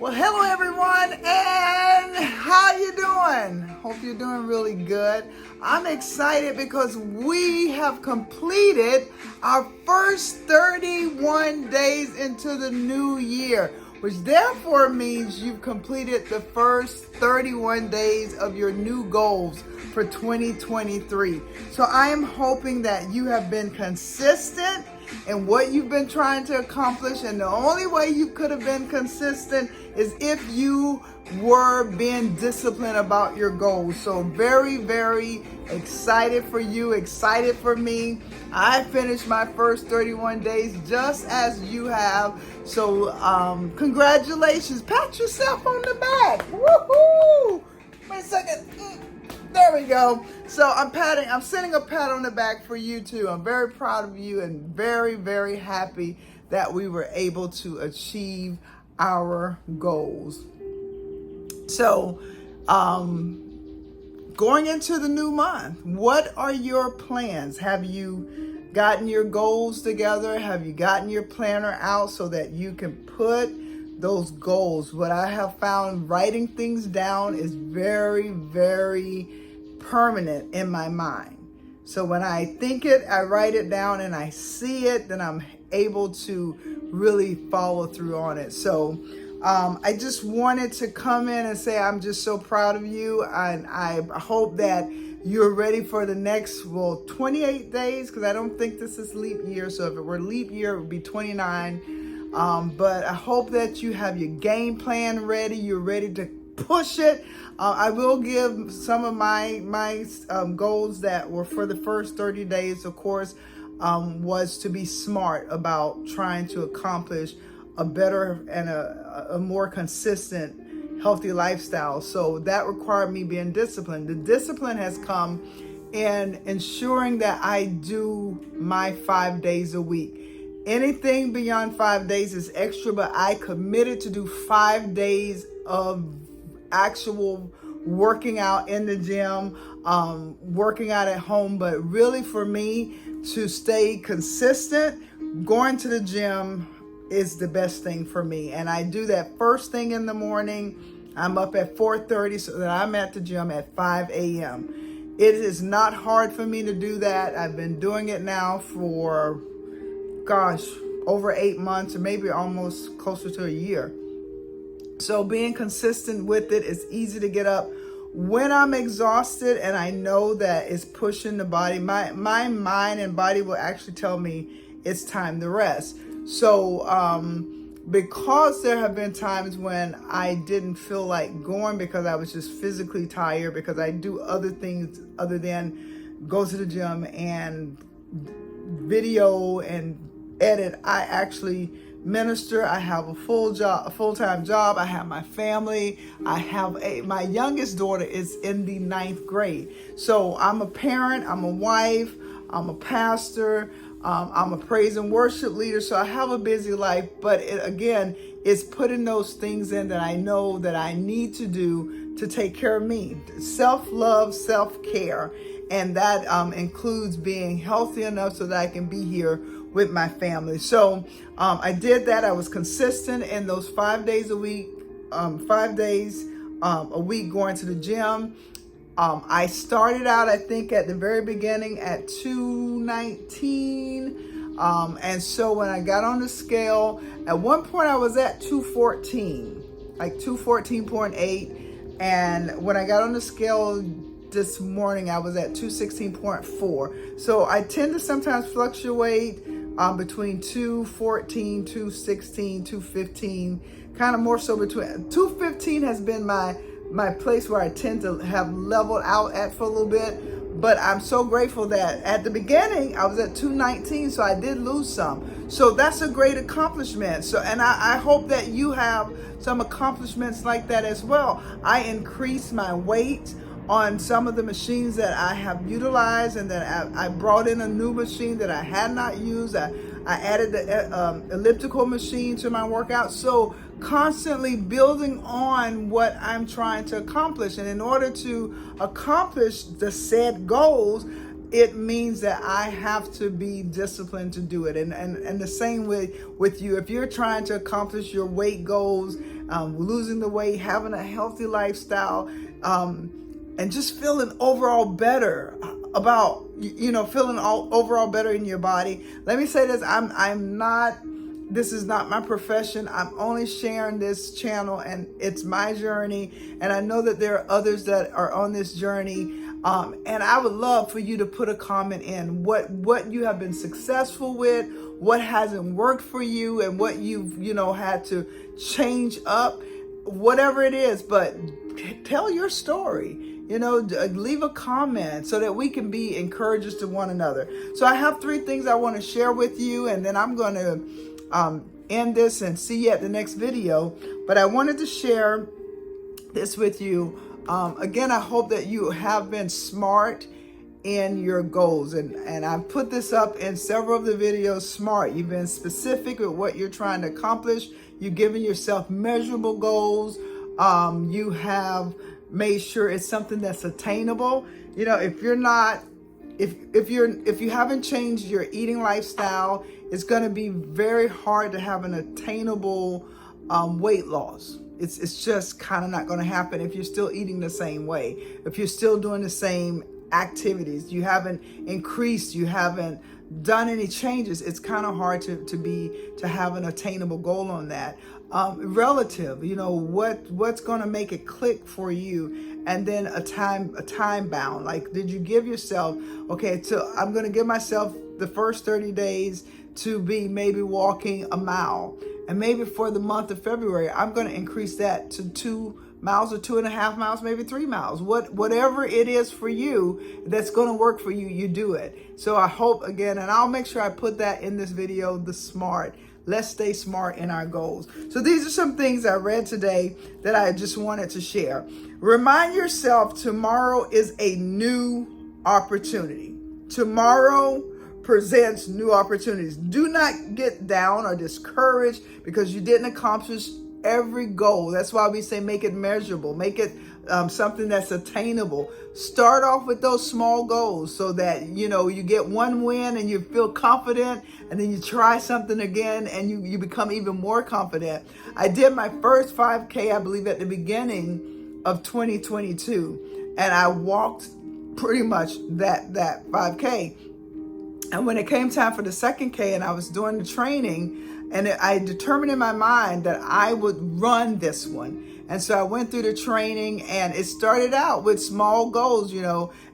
Well, hello everyone, and how you doing? Hope you're doing really good. I'm excited because we have completed our first 31 days into the new year, which therefore means you've completed the first 31 days of your new goals for 2023. So I am hoping that you have been consistent in what you've been trying to accomplish, and the only way you could have been consistent is if you were being disciplined about your goals. So very, very excited for you, excited for me. I finished my first 31 days just as you have. So congratulations. Pat yourself on the back. Woohoo! Wait a second. There we go. So I'm sending a pat on the back for you too. I'm very proud of you and very, very happy that we were able to achieve our goals. So, going into the new month, what are your plans? Have you gotten your goals together? Have you gotten your planner out so that you can put those goals? What I have found, writing things down is very, very permanent in my mind. So when I think it, I write it down and I see it, then I'm able to really follow through on it. So I just wanted to come in and say I'm just so proud of you, and I hope that you're ready for the next 28 days, because I don't think this is leap year. So if it were leap year, it would be 29. But I hope that you have your game plan ready. You're ready to push it. I will give some of my goals that were for the first 30 days, of course, was to be smart about trying to accomplish a better and a more consistent, healthy lifestyle. So that required me being disciplined. The discipline has come in ensuring that I do my 5 days a week. Anything beyond 5 days is extra, but I committed to do 5 days of actual working out in the gym, working out at home. But really for me to stay consistent, going to the gym is the best thing for me. And I do that first thing in the morning. I'm up at 4:30 so that I'm at the gym at 5 a.m. It is not hard for me to do that. I've been doing it now for, over 8 months, or maybe almost closer to a year. So being consistent with it is easy to get up when I'm exhausted and I know that it's pushing the body. My mind and body will actually tell me it's time to rest. So because there have been times when I didn't feel like going because I was just physically tired, because I do other things other than go to the gym and video and edit. I actually minister. I have a full-time job. I have my family. I have my youngest daughter is in the 9th grade. So I'm a parent, I'm a wife, I'm a pastor, I'm a praise and worship leader. So I have a busy life, but it's putting those things in that I know that I need to do to take care of me. Self-love, self-care. And that includes being healthy enough so that I can be here with my family. So I did that. I was consistent in those 5 days a week, 5 days a week going to the gym. I started out, I think, at the very beginning at 219. And so when I got on the scale, at one point I was at 214, like 214.8. And when I got on the scale this morning, I was at 216.4. So I tend to sometimes fluctuate between 214, 216, 215, kind of more so between 215 has been my place where I tend to have leveled out at for a little bit. But I'm so grateful that at the beginning I was at 219, so I did lose some. So that's a great accomplishment. So, and I hope that you have some accomplishments like that as well. I increased my weight on some of the machines that I have utilized, and that I brought in a new machine that I had not used. I added the elliptical machine to my workout. So constantly building on what I'm trying to accomplish. And in order to accomplish the said goals, it means that I have to be disciplined to do it. And the same with you. If you're trying to accomplish your weight goals, losing the weight, having a healthy lifestyle, and just feeling overall better about, feeling overall better in your body. Let me say this, this is not my profession. I'm only sharing this channel, and it's my journey. And I know that there are others that are on this journey. And I would love for you to put a comment in what you have been successful with, what hasn't worked for you, and what you've, had to change up, whatever it is. But tell your story. Leave a comment so that we can be encouragers to one another. So I have 3 things I want to share with you, and then I'm going to end this and see you at the next video. But I wanted to share this with you. Again, I hope that you have been smart in your goals. And I've put this up in several of the videos. Smart. You've been specific with what you're trying to accomplish. You've given yourself measurable goals. You have made sure it's something that's attainable. If you haven't changed your eating lifestyle, it's going to be very hard to have an attainable weight loss. It's just kind of not going to happen if you're still eating the same way, if you're still doing the same activities, you haven't increased, you haven't done any changes. It's kind of hard to have an attainable goal on that. Relative, what's going to make it click for you, and then a time bound. Like, did you give yourself, okay, so I'm going to give myself the first 30 days to be maybe walking a mile, and maybe for the month of February I'm going to increase that to 2 miles or 2.5 miles, maybe 3 miles. Whatever it is for you that's going to work for you, you do it. So I hope, again, and I'll make sure I put that in this video, the SMART. Let's stay smart in our goals. So these are some things I read today that I just wanted to share. Remind yourself tomorrow is a new opportunity. Tomorrow presents new opportunities. Do not get down or discouraged because you didn't accomplish every goal. That's why we say make it measurable, make it something that's attainable. Start off with those small goals so that you get one win and you feel confident, and then you try something again and you become even more confident. I did my first 5K, I believe, at the beginning of 2022, and I walked pretty much that 5K. And when it came time for the second K and I was doing the training, and I determined in my mind that I would run this one. And so I went through the training, and it started out with small goals,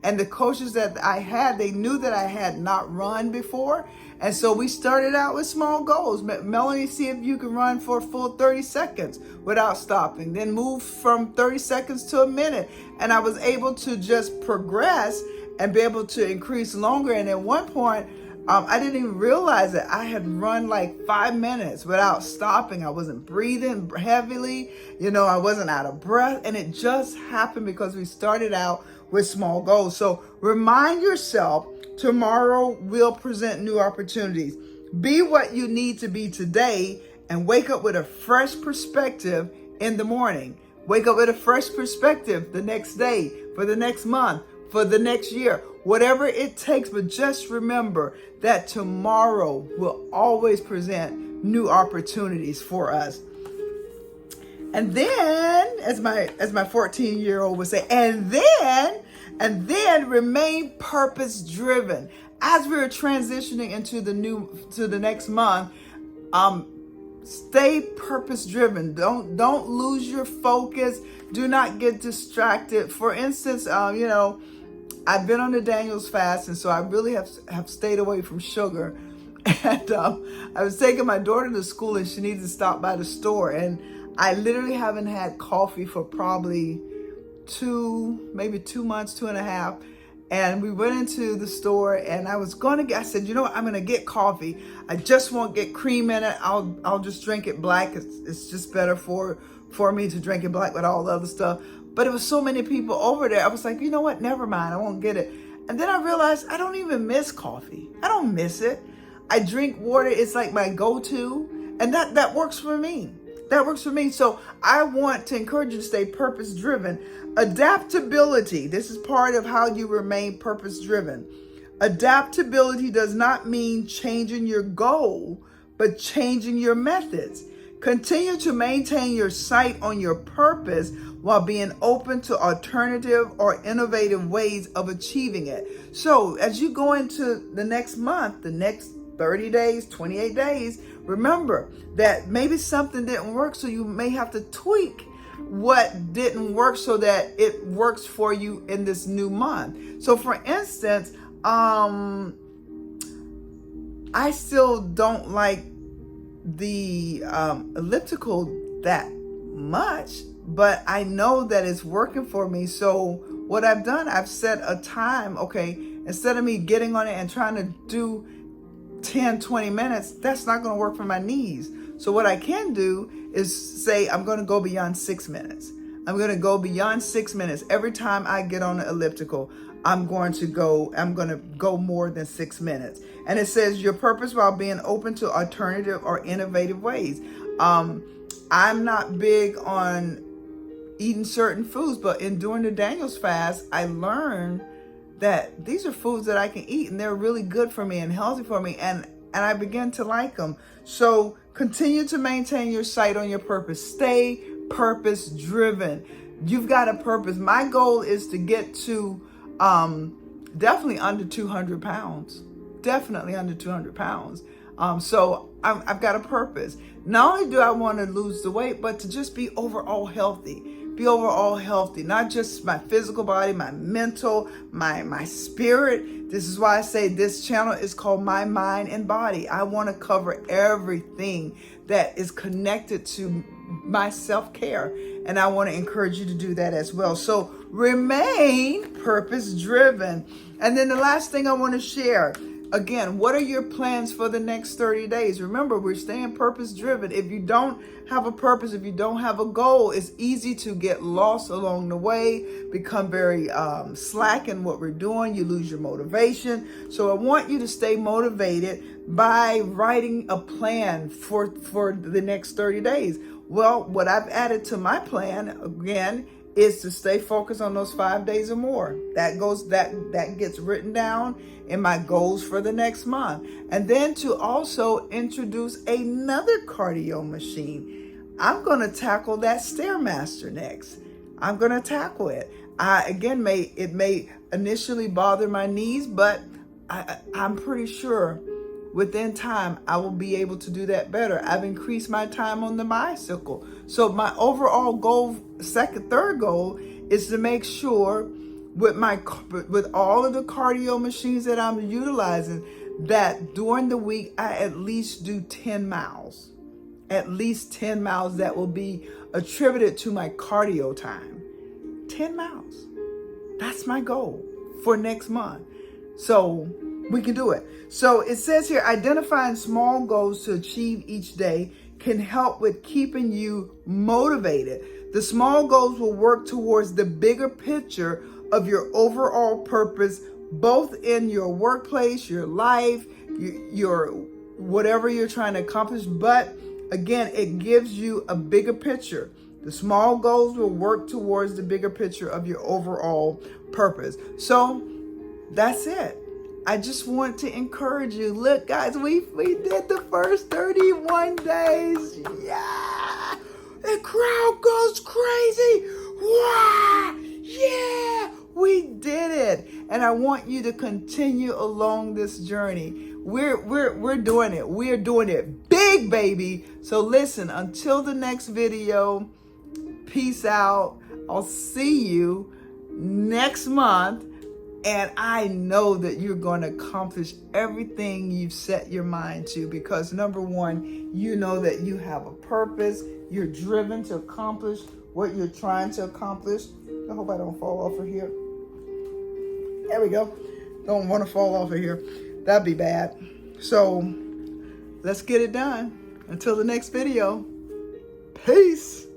and the coaches that I had, they knew that I had not run before. And so we started out with small goals. Melanie, see if you can run for a full 30 seconds without stopping, then move from 30 seconds to a minute. And I was able to just progress and be able to increase longer. And at one point, I didn't even realize that I had run like 5 minutes without stopping. I wasn't breathing heavily, I wasn't out of breath. And it just happened because we started out with small goals. So remind yourself, tomorrow will present new opportunities. Be what you need to be today, and wake up with a fresh perspective in the morning. Wake up with a fresh perspective the next day, for the next month, for the next year, whatever it takes. But just remember that tomorrow will always present new opportunities for us. And then, as my 14-year-old would say, and then remain purpose driven. As we're transitioning into the next month, stay purpose driven. Don't lose your focus. Do not get distracted. For instance, I've been on the Daniel's fast, and so I really have stayed away from sugar. And I was taking my daughter to school, and she needed to stop by the store, and I literally haven't had coffee for probably maybe 2 months, 2.5. And we went into the store, and I said, you know what, I'm going to get coffee. I just won't get cream in it. I'll just drink it black. It's just better for me to drink it black with all the other stuff. But it was so many people over there. I was like, you know what, never mind. I won't get it. And then I realized I don't even miss coffee. I don't miss it. I drink water. It's like my go-to. And that works for me. That works for me. So I want to encourage you to stay purpose-driven. Adaptability. This is part of how you remain purpose-driven. Adaptability does not mean changing your goal, but changing your methods. Continue to maintain your sight on your purpose while being open to alternative or innovative ways of achieving it. So as you go into the next month, the next 30 days, 28 days, remember that maybe something didn't work, so you may have to tweak what didn't work so that it works for you in this new month. So for instance, I still don't like the elliptical that much, but I know that it's working for me. So what I've done, I've set a time. Okay, instead of me getting on it and trying to do 10, 20 minutes, that's not going to work for my knees. So what I can do is say, I'm going to go beyond 6 minutes. I'm going to go beyond 6 minutes. Every time I get on the elliptical, I'm going to go more than 6 minutes. And it says your purpose while being open to alternative or innovative ways. I'm not big on eating certain foods, but in doing the Daniel's fast, I learned that these are foods that I can eat and they're really good for me and healthy for me. And I begin to like them. So continue to maintain your sight on your purpose. Stay purpose driven. You've got a purpose. My goal is to get to definitely under 200 pounds. Definitely under 200 pounds. So I've got a purpose. Not only do I want to lose the weight, but to just be overall healthy. Be overall healthy, not just my physical body, my mental, my spirit. This is why I say this channel is called My Mind and Body. I want to cover everything that is connected to my self-care. And I want to encourage you to do that as well. So remain purpose driven. And then the last thing I want to share, again, what are your plans for the next 30 days? Remember, we're staying purpose driven. If you don't have a purpose, if you don't have a goal, it's easy to get lost along the way, become very slack in what we're doing. You lose your motivation. So I want you to stay motivated by writing a plan for the next 30 days. Well, what I've added to my plan, again, is to stay focused on those 5 days or more. That gets written down in my goals for the next month. And then to also introduce another cardio machine. I'm going to tackle that Stairmaster next. I'm going to tackle it. It may initially bother my knees, but I'm pretty sure within time, I will be able to do that better. I've increased my time on the bicycle. So my overall goal, third goal, is to make sure with all of the cardio machines that I'm utilizing, that during the week, I at least do 10 miles. At least 10 miles that will be attributed to my cardio time. 10 miles. That's my goal for next month. So we can do it. So it says here, identifying small goals to achieve each day can help with keeping you motivated. The small goals will work towards the bigger picture of your overall purpose, both in your workplace, your life, your whatever you're trying to accomplish. But again, it gives you a bigger picture. The small goals will work towards the bigger picture of your overall purpose. So that's it. I just want to encourage you. Look, guys, we did the first 31 days. Yeah. The crowd goes crazy. Wow. Yeah. We did it. And I want you to continue along this journey. We're doing it. We're doing it big, baby. So listen, until the next video, peace out. I'll see you next month. And I know that you're going to accomplish everything you've set your mind to, because number one, you know that you have a purpose. You're driven to accomplish what you're trying to accomplish. I hope I don't fall off of here. There we go. Don't want to fall off of here. That'd be bad. So let's get it done. Until the next video. Peace.